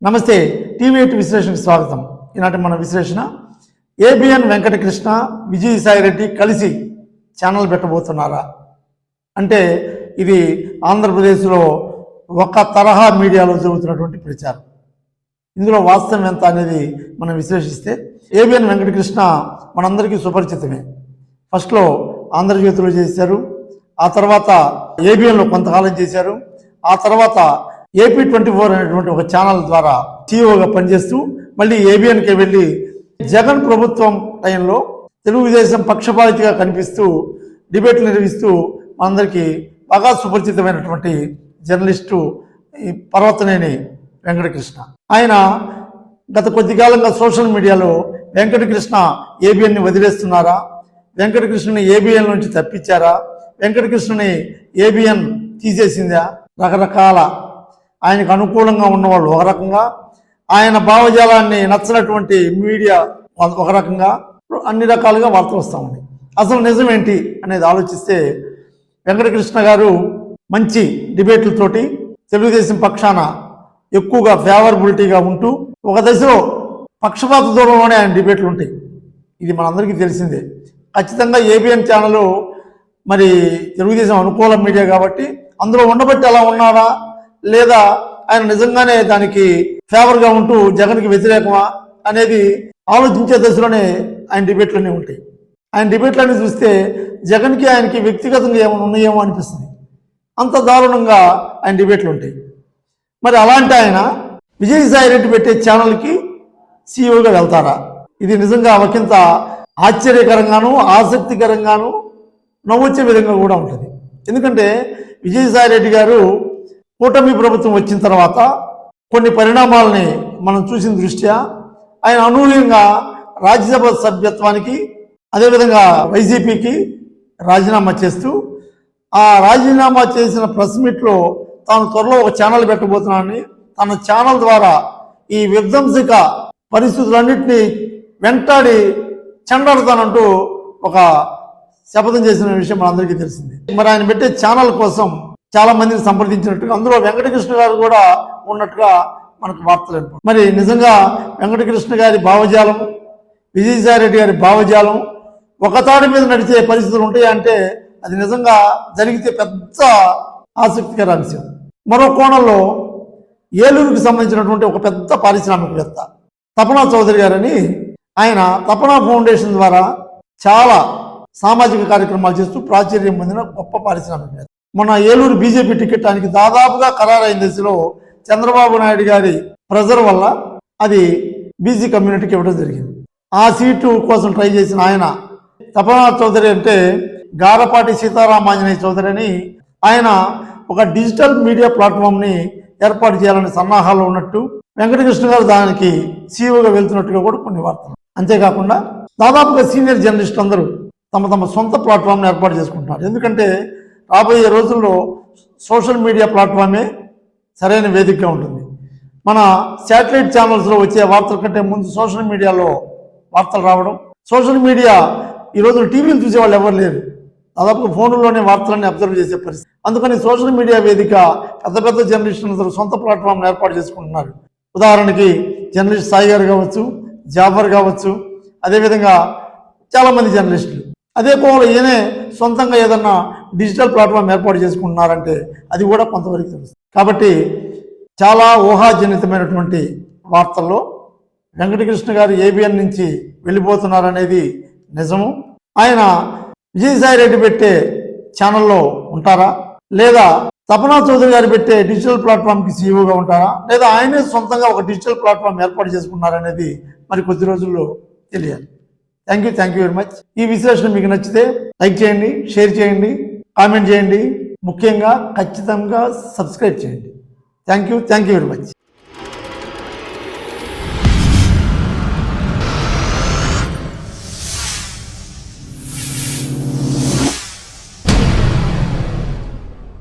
నమస్తే టీవీ8 విశ్లేషణకు స్వాగతం. ఈనాటి మన విశ్లేషణ ఏబిఎన్ వెంకటకృష్ణ విజయసాయిరెడ్డి కలిసి ఛానల్ పెట్టబోతున్నారా అంటే ఇది ఆంధ్రప్రదేశ్లో ఒక తరహా మీడియాలో జరుగుతున్నటువంటి ప్రచారం. ఇందులో వాస్తవం ఎంత అనేది మనం విశ్లేషిస్తే ఏబిఎన్ వెంకటకృష్ణ మనందరికీ సుపరిచితమే. ఫస్ట్లో ఆంధ్రజ్యోతిలో చేశారు, ఆ తర్వాత ఏబిఎన్లో కొంతకాలం చేశారు, ఆ తర్వాత AP24 అనేటువంటి ఒక ఛానల్ ద్వారా సిఇఓగా పనిచేస్తూ మళ్ళీ ఏబిఎన్కి వెళ్ళి జగన్ ప్రభుత్వం టైంలో తెలుగుదేశం పక్షపాతిగా కనిపిస్తూ డిబేట్లు నిర్వహిస్తూ మనందరికీ బాగా సుపరిచితమైనటువంటి జర్నలిస్టు పర్వతనేని వెంకటకృష్ణ. ఆయన గత కొద్ది కాలంగా సోషల్ మీడియాలో వెంకటకృష్ణ ఏబిఎన్ని వదిలేస్తున్నారా, వెంకటకృష్ణని ఏబిఎన్ నుంచి తప్పించారా, వెంకటకృష్ణని ఏబిఎన్ తీసేసిందా, రకరకాల ఆయనకు అనుకూలంగా ఉన్నవాళ్ళు ఒక రకంగా, ఆయన భావజాలాన్ని నచ్చనటువంటి మీడియా ఒక రకంగా, అన్ని రకాలుగా వార్తలు వస్తూ ఉన్నాయి. అసలు నిజమేంటి అనేది ఆలోచిస్తే వెంకటకృష్ణ గారు మంచి డిబేట్లతోటి తెలుగుదేశం పక్షాన ఎక్కువగా ఫేవరబిలిటీగా ఉంటూ ఒక దశలో పక్షపాత దూరంలోనే ఆయన డిబేట్లు ఉంటాయి. ఇది మనందరికీ తెలిసిందే. ఖచ్చితంగా ఏబిఎన్ ఛానల్ మరి తెలుగుదేశం అనుకూల మీడియా కాబట్టి అందులో ఉండబట్టి అలా ఉన్నారా, లేదా ఆయన నిజంగానే దానికి ఫేవర్గా ఉంటూ జగన్కి వ్యతిరేకమా అనేది ఆలోచించే దశలోనే ఆయన డిబేట్లన్నీ ఉంటాయి. ఆయన డిబేట్లన్నీ చూస్తే జగన్కి ఆయనకి వ్యక్తిగతంగా ఏమైనా ఉన్నాయేమో అనిపిస్తుంది. అంత దారుణంగా ఆయన డిబేట్లు ఉంటాయి. మరి అలాంటి ఆయన విజయసాయిరెడ్డి పెట్టే ఛానల్కి సిఇఓగా వెళ్తారా? ఇది నిజంగా ఒకంత ఆశ్చర్యకరంగాను ఆసక్తికరంగాను నవ్వొచ్చే విధంగా కూడా ఉంటుంది. ఎందుకంటే విజయసాయిరెడ్డి గారు కూటమి ప్రభుత్వం వచ్చిన తర్వాత కొన్ని పరిణామాలని మనం చూసిన దృష్ట్యా ఆయన అనూహ్యంగా రాజ్యసభ సభ్యత్వానికి అదేవిధంగా వైసీపీకి రాజీనామా చేస్తూ ఆ రాజీనామా చేసిన ప్రెస్ మీట్లో తాను త్వరలో ఒక ఛానల్ పెట్టబోతున్నానని, తన ఛానల్ ద్వారా ఈ విధ్వంసక పరిస్థితులన్నింటినీ వెంటాడి చెండాడుతానంటూ ఒక శపథం చేసిన విషయం మనందరికీ తెలిసింది. మరి ఆయన పెట్టే ఛానల్ కోసం చాలా మందిని సంప్రదించినట్టుగా, అందులో వెంకటకృష్ణ గారు కూడా ఉన్నట్టుగా మనకు వార్తలు. మరి నిజంగా వెంకటకృష్ణ గారి భావజాలం, విజయసాయిరెడ్డి గారి భావజాలం ఒక తాడి మీద నడిచే పరిస్థితులు ఉంటాయి అంటే అది నిజంగా జరిగితే పెద్ద ఆసక్తికర అంశం. మరో కోణంలో ఏలూరుకి సంబంధించినటువంటి ఒక పెద్ద పారిశ్రామికవేత్త తపనా చౌదరి గారని, ఆయన తపనా ఫౌండేషన్ ద్వారా చాలా సామాజిక కార్యక్రమాలు చేస్తూ ప్రాచుర్యం పొందిన గొప్ప పారిశ్రామికవేత్త. మన ఏలూరు బీజేపీ టికెట్ ఆయనకి దాదాపుగా ఖరారైన దశలో చంద్రబాబు నాయుడు గారి ప్రెజర్ వల్ల అది బీసీ కమ్యూనిటీకి ఇవ్వడం జరిగింది. ఆ సీటు కోసం ట్రై చేసిన ఆయన తపనా చౌదరి అంటే గారపాటి సీతారామాంజనేయ చౌదరి అని, ఆయన ఒక డిజిటల్ మీడియా ప్లాట్ఫామ్ని ఏర్పాటు చేయాలనే సన్నాహాలు ఉన్నట్టు, వెంకటకృష్ణ గారు దానికి సిఇఓగా వెళ్తున్నట్టుగా కూడా కొన్ని వార్తలు. అంతేకాకుండా దాదాపుగా సీనియర్ జర్నలిస్టులు అందరూ తమ తమ సొంత ప్లాట్ఫామ్ని ఏర్పాటు చేసుకుంటున్నారు. ఎందుకంటే రాబోయే రోజుల్లో సోషల్ మీడియా ప్లాట్ఫామే సరైన వేదికగా ఉంటుంది. మన శాటిలైట్ ఛానల్స్లో వచ్చే వార్తల కంటే ముందు సోషల్ మీడియాలో వార్తలు రావడం, సోషల్ మీడియా ఈ రోజులు టీవీలు చూసే వాళ్ళు ఎవరు లేరు, దాదాపుగా ఫోన్లోనే వార్తలన్నీ అబ్జర్వ్ చేసే పరిస్థితి. అందుకని సోషల్ మీడియా వేదిక పెద్ద పెద్ద జర్నలిస్టులందరూ సొంత ప్లాట్ఫామ్ని ఏర్పాటు చేసుకుంటున్నారు. ఉదాహరణకి జర్నలిస్ట్ సాయి గారు కావచ్చు, జాఫర్ కావచ్చు, అదేవిధంగా చాలామంది జర్నలిస్టులు. అదే కోణంలో ఈయనే సొంతంగా ఏదన్నా డిజిటల్ ప్లాట్ఫామ్ ఏర్పాటు చేసుకుంటున్నారంటే అది కూడా కొంతవరకు తెలుస్తుంది. కాబట్టి చాలా ఊహాజనితమైనటువంటి వార్తల్లో వెంకటకృష్ణ గారు ఏబిఎన్ నుంచి వెళ్ళిపోతున్నారనేది నిజము. ఆయన విజయసాయిరెడ్డి పెట్టే ఛానల్లో ఉంటారా, లేదా తపనా చౌదరి గారు పెట్టే డిజిటల్ ప్లాట్ఫామ్కి సిఇఓగా ఉంటారా, లేదా ఆయనే సొంతంగా ఒక డిజిటల్ ప్లాట్ఫామ్ ఏర్పాటు చేసుకున్నారనేది మరి కొద్ది రోజుల్లో తెలియాలి. Thank you very much. ఈ విశ్లేషణ మీకు నచ్చితే లైక్ చేయండి, షేర్ చేయండి, కామెంట్ చేయండి, ముఖ్యంగా ఖచ్చితంగా సబ్స్క్రైబ్ చేయండి. Thank you very much.